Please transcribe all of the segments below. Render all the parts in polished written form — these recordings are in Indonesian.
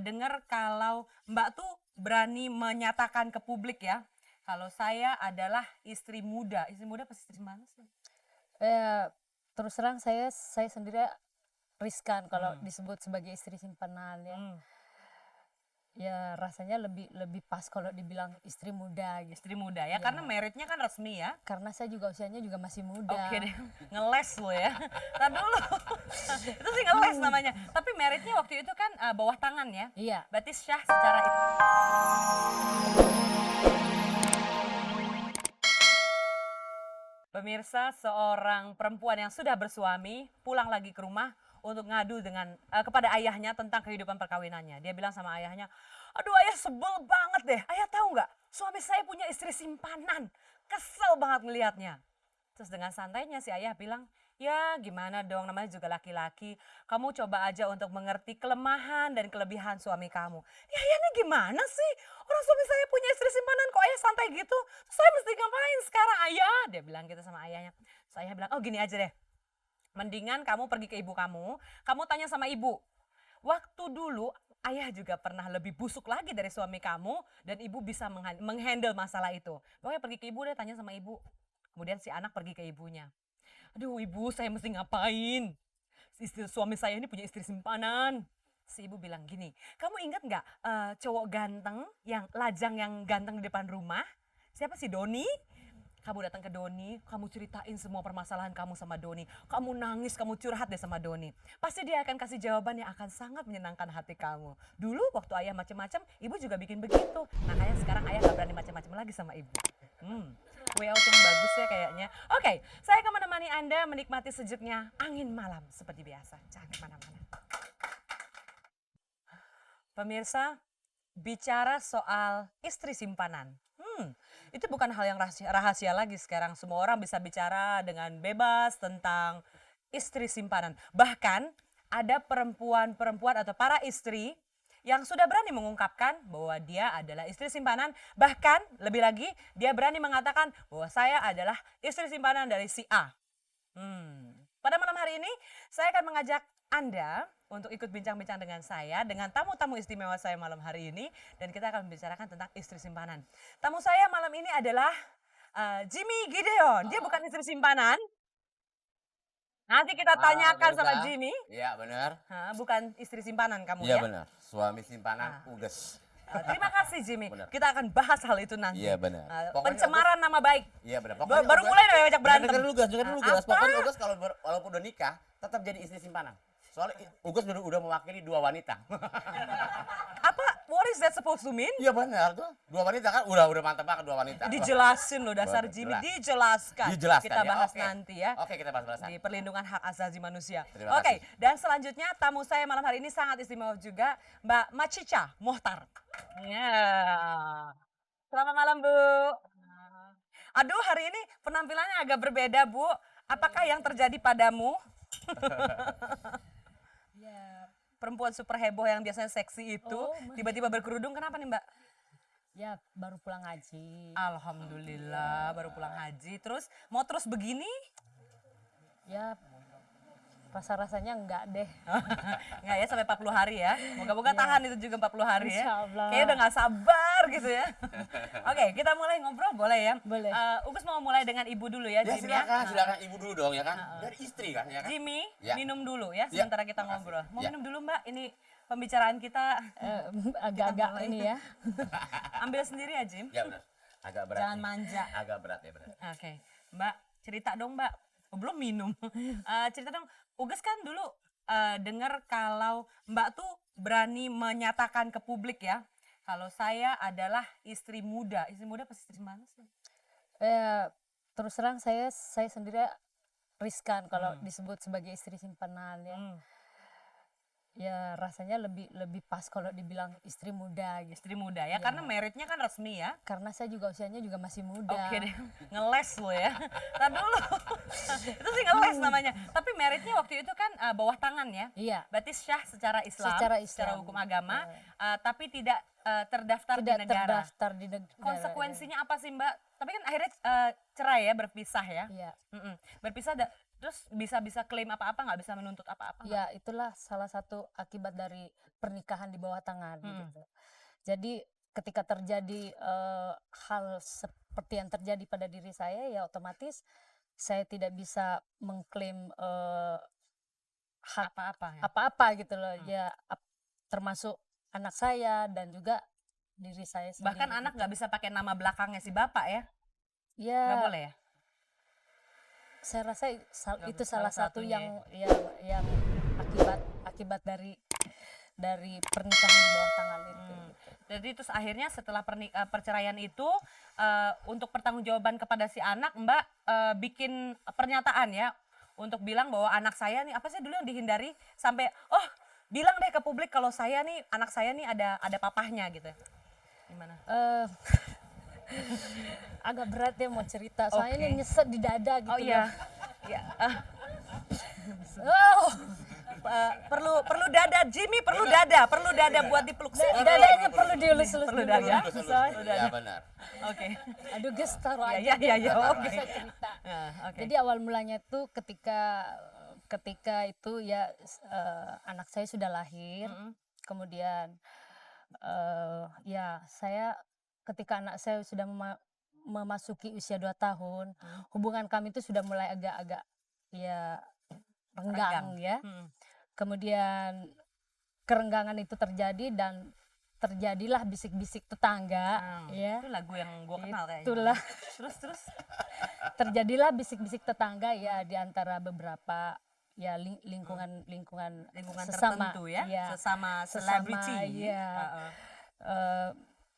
dengar kalau Mbak tuh berani menyatakan ke publik ya, kalau saya adalah istri muda. Istri muda apa istri mana sih? Terus terang saya sendiri riskan kalau Hmm. disebut sebagai istri simpanan ya. Hmm. Ya rasanya lebih pas kalau dibilang istri muda gitu. Istri muda ya, Ya. karena meritnya kan resmi ya. Karena saya juga usianya juga masih muda. Oke deh, ngeles lo ya. Tar dulu, itu sih ngeles namanya. Tapi meritnya waktu itu kan bawah tangan ya. Iya. Berarti syah secara Pemirsa, seorang perempuan yang sudah bersuami pulang lagi ke rumah untuk ngadu dengan kepada ayahnya tentang kehidupan perkawinannya. Dia bilang sama ayahnya, aduh ayah sebel banget deh. Ayah tahu nggak, suami saya punya istri simpanan. Kesel banget ngelihatnya. Terus dengan santainya si ayah bilang, ya gimana dong, namanya juga laki-laki. Kamu coba aja untuk mengerti kelemahan dan kelebihan suami kamu. Ya ayah ini gimana sih? Orang suami saya punya istri simpanan kok ayah santai gitu. Terus saya mesti ngapain sekarang ayah? Dia bilang gitu sama ayahnya. Terus ayah bilang, oh gini aja deh. Mendingan kamu pergi ke ibu kamu tanya sama ibu. Waktu dulu ayah juga pernah lebih busuk lagi dari suami kamu dan ibu bisa menghandle masalah itu. Pokoknya pergi ke ibu deh, tanya sama ibu. Kemudian si anak pergi ke ibunya. Aduh ibu, saya mesti ngapain? Suami saya ini punya istri simpanan. Si ibu bilang gini, kamu ingat nggak cowok ganteng, yang lajang yang ganteng di depan rumah? Siapa sih, Doni? Kamu datang ke Doni, kamu ceritain semua permasalahan kamu sama Doni. Kamu nangis, kamu curhat deh sama Doni. Pasti dia akan kasih jawaban yang akan sangat menyenangkan hati kamu. Dulu waktu ayah macam-macam, ibu juga bikin begitu. Makanya sekarang ayah gak berani macam-macam lagi sama ibu. Way out yang bagus ya kayaknya. Oke, saya akan menemani Anda menikmati sejuknya angin malam seperti biasa. Jangan kemana-mana. Pemirsa, bicara soal istri simpanan. Itu bukan hal yang rahasia lagi sekarang. Semua orang bisa bicara dengan bebas tentang istri simpanan. Bahkan ada perempuan-perempuan atau para istri yang sudah berani mengungkapkan bahwa dia adalah istri simpanan. Bahkan lebih lagi dia berani mengatakan bahwa saya adalah istri simpanan dari si A. Pada malam hari ini saya akan mengajak Anda untuk ikut bincang-bincang dengan saya, dengan tamu-tamu istimewa saya malam hari ini. Dan kita akan membicarakan tentang istri simpanan. Tamu saya malam ini adalah Jimmy Gideon. Dia bukan istri simpanan. Nanti kita tanyakan sama Jimmy. Iya benar. Bukan istri simpanan kamu Iya ya? benar, suami simpanan Uges. Terima kasih Jimmy. Benar. Kita akan bahas hal itu nanti. Iya benar. Pencemaran nama baik. Iya benar. Baru mulai udah ajak berantem. Dengar dulu Gas. Apa? Pokoknya Uges kalau walaupun udah nikah tetap jadi istri simpanan. Soalnya Uges udah mewakili 2 wanita. Apa? What is that supposed to mean? Iya benar tuh. 2 wanita kan udah mantap banget 2 wanita. Dijelasin loh dasar Jelas. Jimmy, dijelaskan. Dijelaskan Kita ya, bahas oke. nanti ya. Oke, kita bahas Di perlindungan hak asasi manusia. Terima Oke, kasih. dan selanjutnya tamu saya malam hari ini sangat istimewa juga, Mbak Macica Mohtar. Ya. Selamat malam Bu. Aduh, hari ini penampilannya agak berbeda Bu. Apakah yang terjadi padamu? Ya, Perempuan super heboh yang biasanya seksi itu Oh, tiba-tiba berkerudung, kenapa nih Mbak? ya baru pulang haji. Alhamdulillah baru pulang haji, terus mau terus begini? Ya rasa-rasanya enggak deh. Nggak ya, sampai 40 hari ya. Moga-moga tahan itu juga 40 hari ya. Insya Allah. Kayaknya udah nggak sabar gitu ya. Oke, kita mulai ngobrol boleh ya? Boleh. Ugus mau mulai dengan ibu dulu ya, Ya Jimmy ya. silakan ibu dulu dong ya kan. Dari istri kan ya kan. Jimmy, Ya. minum dulu ya Ya, sementara kita makasih. ngobrol. Mau Ya. minum dulu Mbak, ini pembicaraan kita. Agak-agak mulai. ini ya. Ambil sendiri ya Jim. Ya benar. Agak berat. Jangan nih. manja. Agak berat ya benar. Oke, Mbak cerita dong Mbak. Oh, belum minum. Cerita dong, Uges kan dulu dengar kalau Mbak tuh berani menyatakan ke publik ya, kalau saya adalah istri muda. Istri muda apa istri mana sih? Terus terang saya sendiri riskan kalau disebut sebagai istri simpanan ya. Ya rasanya lebih pas kalau dibilang istri muda gitu. Istri muda ya, karena meritnya kan resmi ya. Karena saya juga usianya juga masih muda. Oke deh, ngeles lo ya. Tar dulu, itu sih ngeles namanya. Tapi meritnya waktu itu kan bawah tangan ya. Iya. Berarti syah secara Islam, Secara Islam. hukum agama, tapi tidak terdaftar Tidak di negara. terdaftar di negara. Konsekuensinya apa sih Mbak? Tapi kan akhirnya cerai ya, berpisah ya. Iya. Berpisah Terus bisa klaim apa-apa nggak, bisa menuntut apa-apa nggak? Ya itulah salah satu akibat dari pernikahan di bawah tangan gitu. Jadi ketika terjadi hal seperti yang terjadi pada diri saya, ya otomatis saya tidak bisa mengklaim hak Apa-apa ya? apa-apa gitu loh. Ya termasuk anak saya dan juga diri saya sendiri. Bahkan anak gitu. nggak bisa pakai nama belakangnya si bapak ya? Ya Nggak boleh ya? saya rasa Nggak itu bisa, salah salah satu satunya yang akibat dari pernikahan di bawah tangan itu. Jadi terus akhirnya setelah perceraian itu untuk pertanggungjawaban kepada si anak, Mbak bikin pernyataan ya untuk bilang bahwa anak saya nih, apa sih dulu yang dihindari, sampai bilang deh ke publik kalau saya nih, anak saya nih ada papahnya gitu. Gimana? Eh, agak berat ya mau cerita, soalnya Oke. ini nyesek di dada gitu. Oh iya. loh. Ya, Oh, perlu dada, Jimmy perlu dada buat dipeluk sini. dadanya perlu dielus-elus Perlu dulu dada. ya. Ya benar. Oke. Aduh guys, taruh aja. Ya, deh, oke. bisa cerita. Oke. Jadi awal mulanya tuh ketika itu ya anak saya sudah lahir, kemudian ya saya ketika anak saya sudah memasuki usia 2 tahun, hubungan kami itu sudah mulai agak-agak ya renggang ya. Kemudian kerenggangan itu terjadi dan terjadilah bisik-bisik tetangga ya. Itu lagu yang gue kenal kayaknya. Itulah Terus. terjadilah bisik-bisik tetangga ya di antara beberapa ya lingkungan sesama tertentu ya, ya, sesama sesama, selebriti. ya.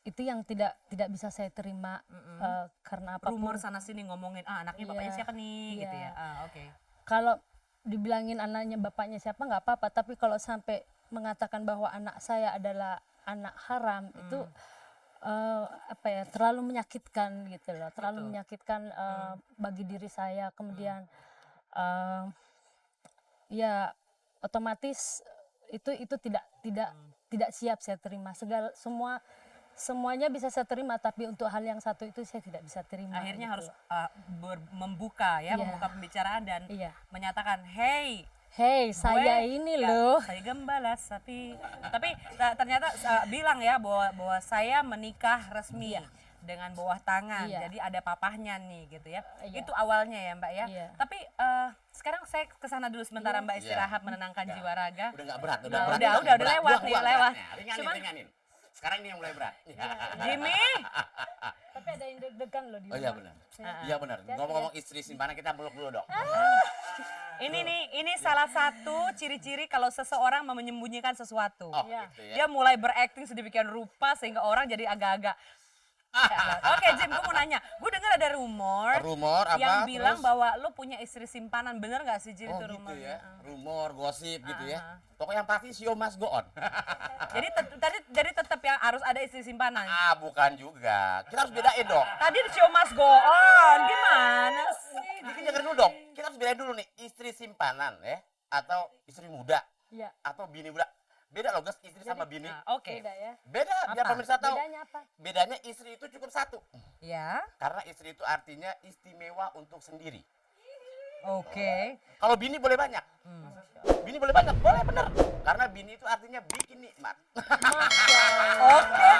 Itu yang tidak bisa saya terima karena apapun. Rumor sana sini ngomongin anaknya bapaknya Iya, siapa nih gitu ya. iya. Oke. Kalau dibilangin anaknya bapaknya siapa nggak apa-apa, tapi kalau sampai mengatakan bahwa anak saya adalah anak haram itu apa ya, terlalu menyakitkan gitu loh, terlalu menyakitkan bagi diri saya. Kemudian ya otomatis itu tidak siap saya terima. Semuanya bisa saya terima, tapi untuk hal yang satu itu saya tidak bisa terima. Akhirnya gitu harus loh. membuka ya, Iya. membuka pembicaraan dan Iya. menyatakan, hey, Hey, saya gue- ini ya, loh. saya gembala sapi. Tapi ternyata bilang ya bahwa saya menikah resmi dengan bawah tangan. Iya. Jadi ada papahnya nih gitu ya. Iya. Itu awalnya ya Mbak ya. Iya. Tapi sekarang saya kesana dulu sementara Mbak istirahat menenangkan jiwa raga. Udah nggak berat, Udah, berat. udah berat. lewat Buang nih, beratnya. lewat. Ringanin, ringanin. Sekarang ini yang mulai berat. Jimmy, Tapi ada yang deg-degan loh di Oh iya rumah. benar. Iya benar. Ngomong-ngomong istri simpanan kita peluk dulu dong. ini salah satu ciri-ciri kalau seseorang mau menyembunyikan sesuatu. Oh Iya. gitu ya. Dia mulai berakting sedemikian rupa sehingga orang jadi agak-agak. Oke Jim, gue mau nanya. Gue dengar ada rumor Rumor apa? yang bilang terus? bahwa lo punya istri simpanan. Bener gak sih Jim Oh itu gitu rumornya? ya. Rumor, gosip gitu ya. Pokoknya yang pasti show must go on. Jadi tetap yang harus ada istri simpanan. Bukan juga. Kita harus bedain dong. Tadi show must go on. Gimana sih? Dikit dengerin dulu dong. Kita harus bedain dulu nih, istri simpanan ya atau istri muda Iya. atau bini muda. Beda loh guys, istri sama bini. Oke. Beda ya. Beda, biar Apa? pemirsa tahu. Bedanya apa? Bedanya istri itu cukup satu. Ya. Karena istri itu artinya istimewa untuk sendiri. Oke. Kalau bini boleh banyak. Bini boleh banyak, boleh bener. Karena bini itu artinya bikin nikmat. Oke.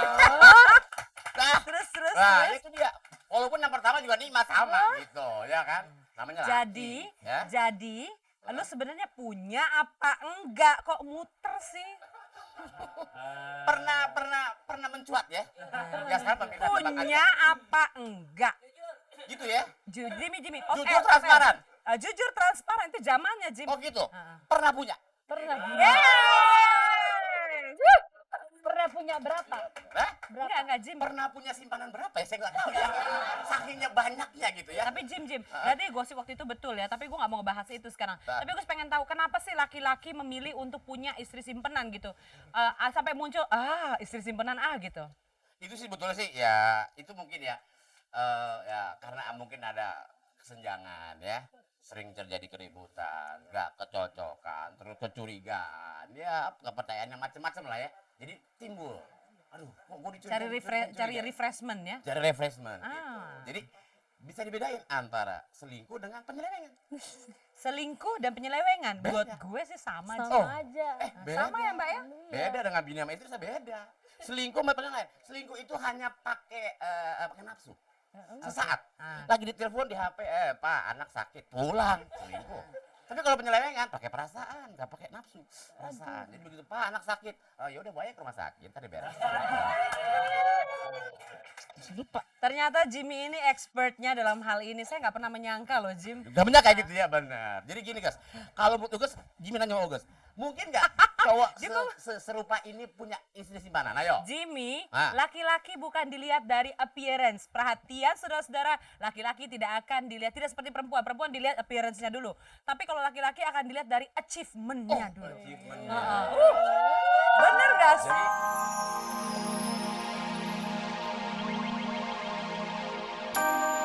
Nah, Terus. nah itu dia. Walaupun yang pertama juga nikmat sama gitu, ya kan? Namanya Jadi, laki, ya. lo sebenarnya punya apa enggak? Kok muter sih? Pernah mencuat ya? Ya sekarang pemirsa tebak Punya aja. apa enggak? Gitu ya? Jimmy. Jujur, transparan. Jujur transparan itu zamannya Jim. Oh gitu. Pernah punya. Pernah. Yeay! Pernah punya berapa? Hah? Enggak Jim. Pernah punya simpanan berapa ya? Saya nggak tahu ya. Sakingnya banyaknya gitu ya. Tapi Jim, berarti gosip waktu itu betul ya. Tapi gue nggak mau ngebahas itu sekarang. Nah. Tapi gue pengen tahu kenapa sih laki-laki memilih untuk punya istri simpenan gitu. Sampai muncul istri simpenan gitu. Itu sih betulnya sih ya itu mungkin ya ya karena mungkin ada kesenjangan ya, sering terjadi keributan, nggak kecocokan, terus kecurigaan, ya kepercayaan yang macam-macam lah ya. Jadi timbul, aduh kok gue dicurigai, Cari refreshment ya. Cari refreshment. Ah. Gitu. Jadi bisa dibedain antara selingkuh dengan penyelewengan. Selingkuh dan penyelewengan. Beda. Buat gue sih sama. Sama Ji. aja. Sama ya Mbak ya? Beda dengan bini sama istri, saya beda. Selingkuh sama penyelewengan. Selingkuh itu hanya pakai nafsu. Sesaat. Lagi ditelepon di HP, Pak, anak sakit, pulang. Selingkuh. Tapi kalau penyelewengan pakai perasaan, nggak pakai nafsu. Perasaan. Jadi begitu, Pak, anak sakit, ya udah bawa ke rumah sakit, tadi beres. Lupa. Ternyata Jimmy ini expertnya dalam hal ini. Saya nggak pernah menyangka loh Jim. Gamenya kayak gitu ya, benar. Jadi gini guys, kalau menurut Gus, Jimmy nanya sama Gus, mungkin nggak cowok serupa ini punya istri simpanan? Ayo. Jimmy, Ah. laki-laki bukan dilihat dari appearance. Perhatian saudara-saudara, laki-laki tidak akan dilihat, tidak seperti perempuan. Perempuan dilihat appearance-nya dulu. Tapi kalau laki-laki akan dilihat dari achievement-nya dulu. Achievementnya. Bener gak sih? Jadi